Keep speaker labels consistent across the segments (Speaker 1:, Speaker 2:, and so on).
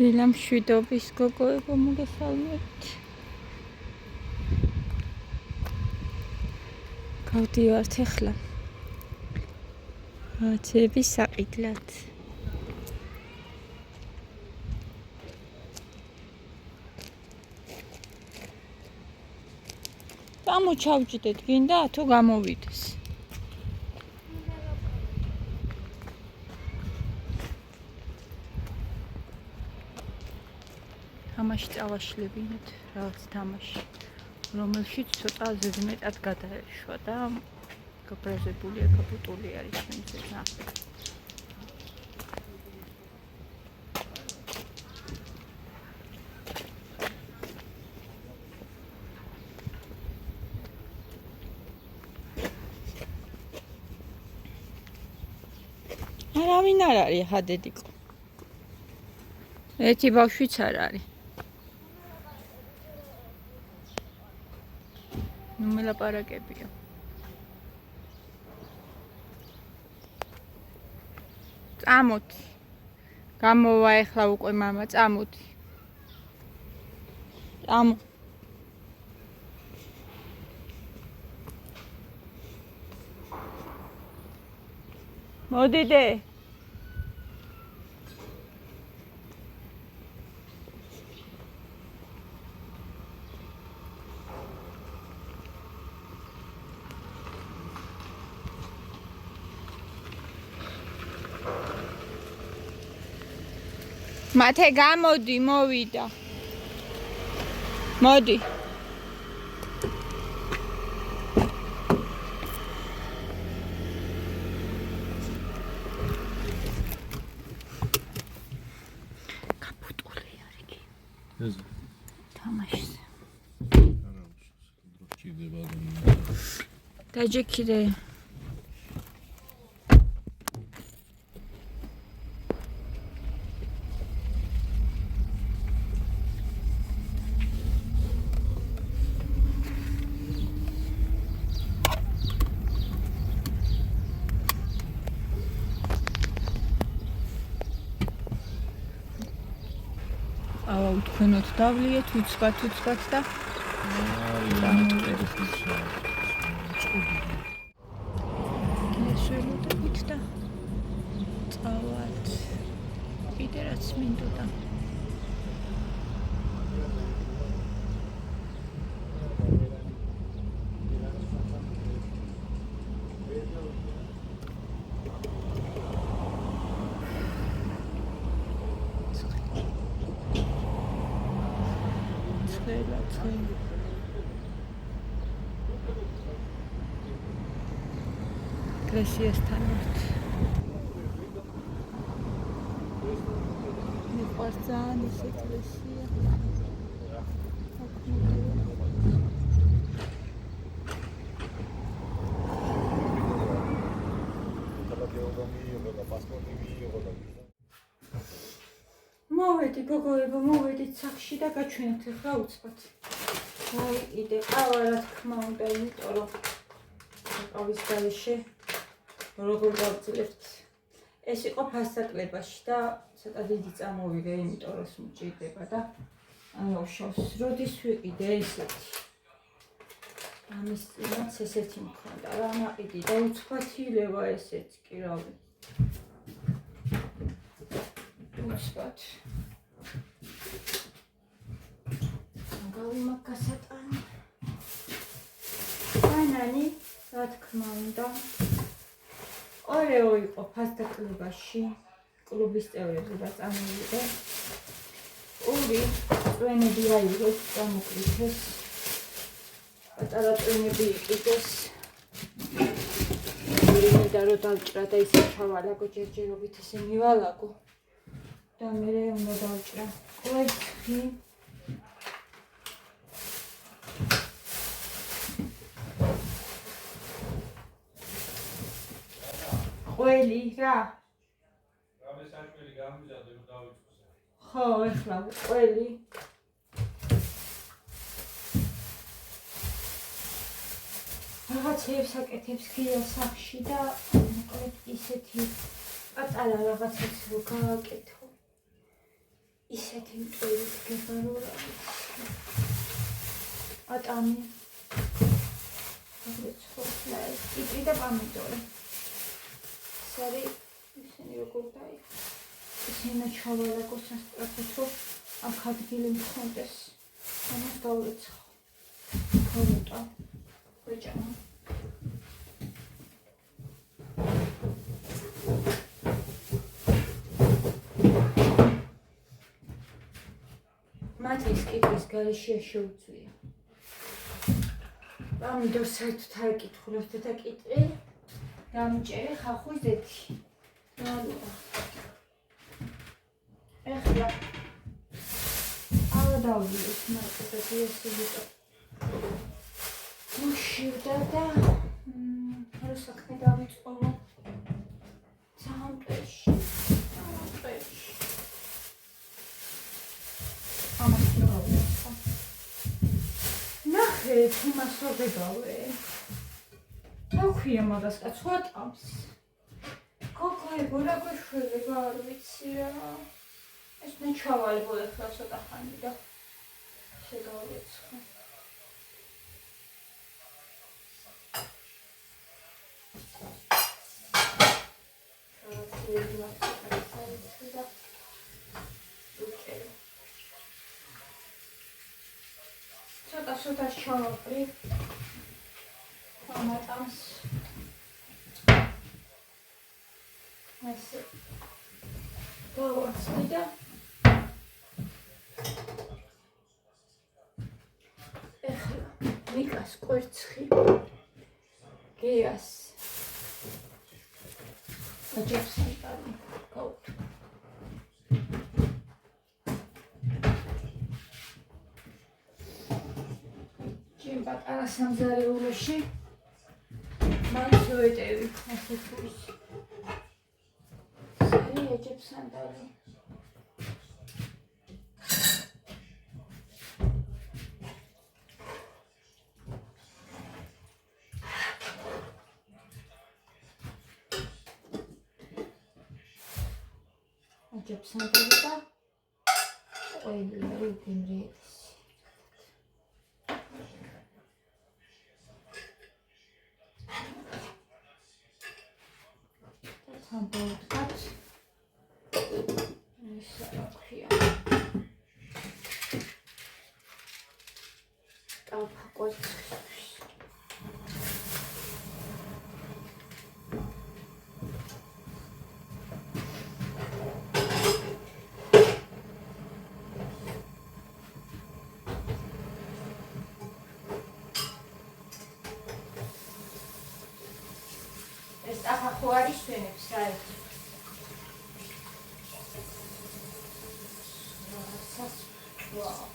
Speaker 1: დილამ შვიდობის გოგოებო მოგესალმებით. გავდივართ ახლა რაღაცების საყიდლად. ჩავჭიდეთ გინდა თუ გამოვიდეს? თამაში წავაშლებინეთ, რაღაც თამაში, რომელშიც ცოტა ზედმეტად გადაეშვა და გაბრაზებულია, გაბუტული არის შემიძლია ნახეთ. არავინ არ არის ჰადედიკო. ერთი ბავშვიც არ არის. მელაპარაკებია. წამოთი. გამოვა ახლა უკვე მამა, წამოთი. წამო. მოდიდე. მათე გამოდი, მოვიდა. მოდი. გაბუტული არის კი.
Speaker 2: ეზო.
Speaker 1: თამაშზე.
Speaker 2: არა, დროჭიდება და
Speaker 1: დაჯექიდე. აუ თქვენოთ დავლიეთ უცბად და გესველოდებით და წავალთ კიდე რაც მინდოდა. ეკლესიასთან ვართ. მიყვარს ძალიან ეს ეკლესია. მოვედი გოგოებო, მოვედით სახში და გაჩვენეთ ახლა უცბად. დავიყიდე ყავა, რა თქმა უნდა, იმიტომ რომ ყავის გარეშე როგორ გავწლებთ. ეს იყო ფასაკლებაში და ცოტა დიდი წამოვიდე, იმიტომ რომ სმჭირდება და აუშავს. როდის ვიყიდე ესეთი? ამის წინაც ესეთი მქონდა რა, ნაყიდი და უცბათილება ესეც კი რავი. უცბად. გავიმაგასატანი. ანანი, რა თქმა უნდა. ორეო იყო ფასდაკლებაში, კლუბის წევრები და წამოვიდე. ორი წვენები აიღეს, წამოკლიფეს. პატარა წვენები იყიდეს. მინდა რომ დავჭრა და ისე ჩავალაგო, ჯერჯერობით ესე მივალაგო. და მერე უნდა დავჭრა. კვერცხი. ყველი რა? რამე საჭმელი გამიზადე რომ დავიწყოს. ხო, ახლა ყველი. რაღაცებს აკეთებს გია სახში და მოკლედ ისეთი პატარა რაღაცაც რო გააკეთო. ისეთი მტვერით გება რომ რა ვიცი. ატამი. აგრეთ ხოხლა ეს კიტრი და პომიდორი. სარი ისინი როგორ დაიხო. ისინი ჩავალაგოს სასტრაფით რომ აქ ადგილი მქონდეს. ამას დავეცხო. ხოუტა. ვეჭამა. მათის კითხვის გარეშეა შეუძლია. პომიდორს საერთოდ არ ეკითხულობთ და კიტრი დამჭერე ხახვის ზეთი. ნალუა. ეხლა ალა დავიდეს მარტო ესე ვიტო. მუშივდა და რა საქმე დავიწყო. სამპეში. ამას დავიწყო. ნახე, იმას ვაგებავე. თქვია მაგას კაცო ატამს. გოგოებო რა გეშველება არ ვიცი რა. ეს მე ჩავალებო ეხლა ცოტა ხანი და შეგავეცხო. ცოტა შავაპრი ამატანს ასე დავაცდი და ეხლა მიკას კვერცხი გეას აჯებს იტალი გაუთ პატარა სამზარეულოში მან შევეტევი ასე თურს სარი ეჯებს სანდალი ეჯებს სანდალი და ყველი რუგიმრიეს ამბობთ ის რა კვერცხი ეს ახახო არის ჩვენებს საერთოდ Wow.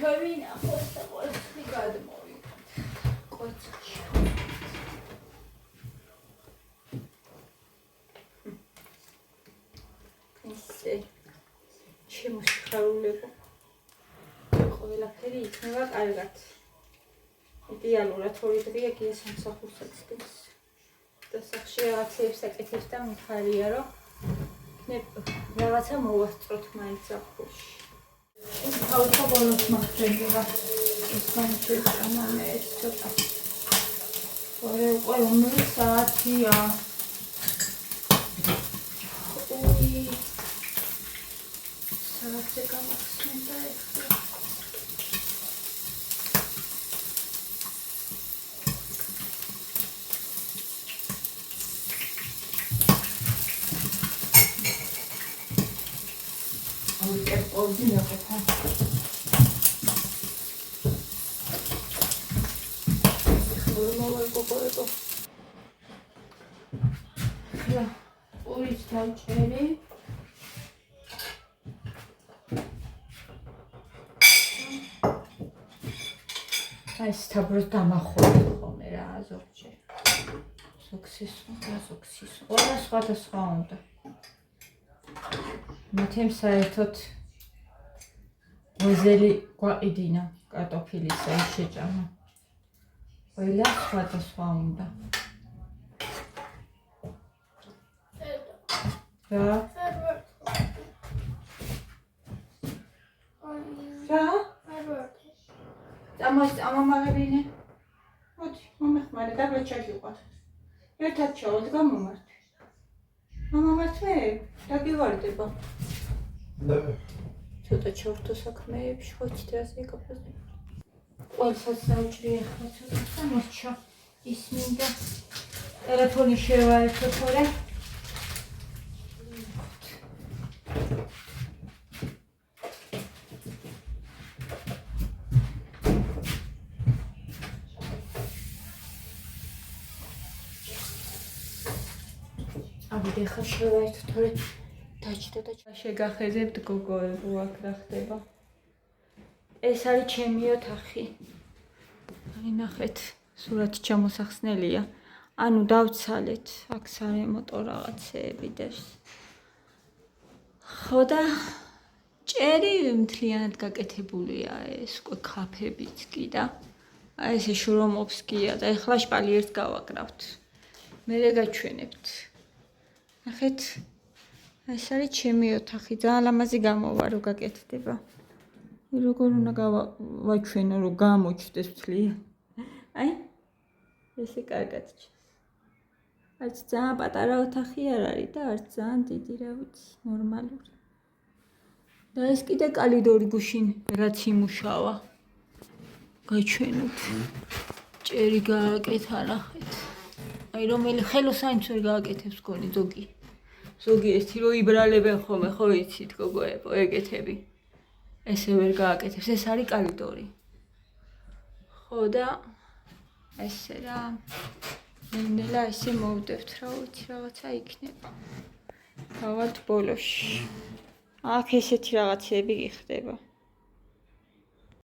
Speaker 1: Шавина просто вот фигад мой. Котик. ესე შემოსხარულება ყველაფერი იქნება კარგად. იდეალურად 2 დღე გია სამსახურს აწდეს. და სახში რაღაცებს აკეთებს და მიხარია რომ რაღაცა მოვასწროთ მაინც სახურში. ეს თავთა ბოლოს მახდება. ეს მაინც ამამე ეს ცოტა. ორი უმრი საათია. საათზე გამახსენდა ეხლა. მოვიკერპოვდი მეყოფა. მოვიკერპოვდი. ხლა, პურიც დავჭერი. აი სტაბროს დამახორე ხოლმე რა ზოგჯერ. ზოგსის. ყველა სხვადასხვა უნდა. მათემ საერთოდ ვეზელი გვაყიდინა კარტოფილისა შეჭამა. ყველა სხვადასხვა უნდა. რა? რა? ამამაღებინე. მოდი, მომეხმარე, დაბრაჩაგიყვათ. ერთად ჩავად გამომართვი. მომართვე? დაგივარდება. ცოტა ჩავთო საქმეებში, ხოჩით რას ეკაფაზე. ყველსაც დავჭრი ახლა ცოტა მოსჩა. ის მინდა ტელეფონი შევაერთო თორე. ავიდე ხა შევაერთო თორე დაჭდა და შეგახეზებთ გოგოებო აქ რა ხდება. ეს არის ჩემი ოთახი. აი ნახეთ, სურათი ჩამოსახსნელია. ანუ დავცალეთ აქ სარემონტო რაღაცეები და ხო და ჭერი მთლიანად გაკეთებულია ეს უკვე ქაფებიც კი და აი ესე შრომობს კია და ეხლა შპალი ერთ გავაკრავთ. მერე გაჩვენებთ. ნახეთ, ეს არის ჩემი ოთახი, ძალიან ლამაზი გამოვა რო გაკეთდება. როგორ უნდა გავაჩვენო რომ გამოჩნდეს მთლიან. აი ესე კარგად ჩანს. არც ძალიან პატარა ოთახი არ არის და არც ძალიან დიდი, რა ვიცი, ნორმალური. და ეს კიდე კალიდორი გუშინ რაც იმუშავა. გაჩვენოთ. ჭერი გააკეთა ნახეთ. აი რომელი ხელოსაინც ვერ გააკეთებს გონი ზოგი. ზოგი ერთი რო იბრალებენ ხოლმე, ხო იცით გოგოებო, ეგეთები. ესე ვერ გააკეთებს, ეს არის კალიდორი. ხო და ესე რა. ნელა ესე მოვდევთ რა ვიცი, რაღაცა იქნება. დავალთ ბოლოში. აქ ესეთი რაღაცები გიხდება.